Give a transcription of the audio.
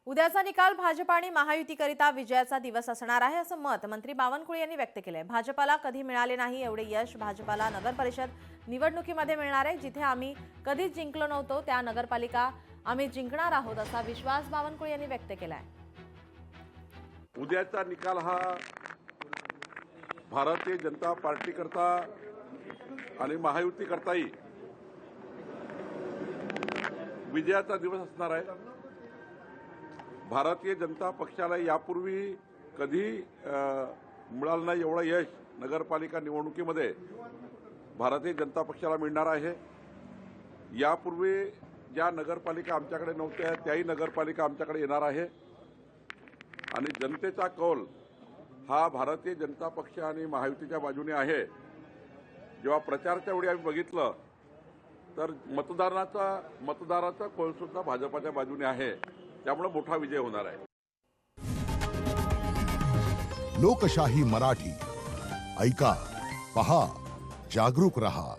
उद्याचा निकाल भाजप आणि महायुतीकरिता विजयाचा दिवस असणार आहे असं मत मंत्री बावनकुळे यांनी व्यक्त केलंय। भाजपला कधी मिळाले नाही एवढे यश भाजपला नगर परिषद निवडणुकीमध्ये मिळणार आहे। जिथे आम्ही कधीच जिंकलो नव्हतो त्या नगरपालिका आम्ही जिंकणार आहोत असा विश्वास बावनकुळे यांनी व्यक्त केलाय। उद्याचा निकाल हा भारतीय जनता पार्टी करता आणि महायुती करताही विजयाचा दिवस असणार आहे। भारतीय जनता पक्षाला यापूर्वी कधी मिळालं नाही एवढं यश नगरपालिका निवडणुकीमध्ये भारतीय जनता पक्षाला मिळणार आहे। यापूर्वी ज्या नगरपालिका आमच्याकडे नव्हत्या त्याही नगरपालिका आमच्याकडे येणार आहे आणि जनतेचा कौल हा भारतीय जनता पक्ष आणि महायुतीच्या बाजूने आहे। जेव्हा प्रचाराच्या वेळी आम्ही बघितलं तर मतदाराचा कौल सुद्धा भाजपाच्या बाजूने आहे। त्यामुळे मोठा विजय होणार आहे। लोकशाही मराठी ऐका, पहा, जागरूक रहा।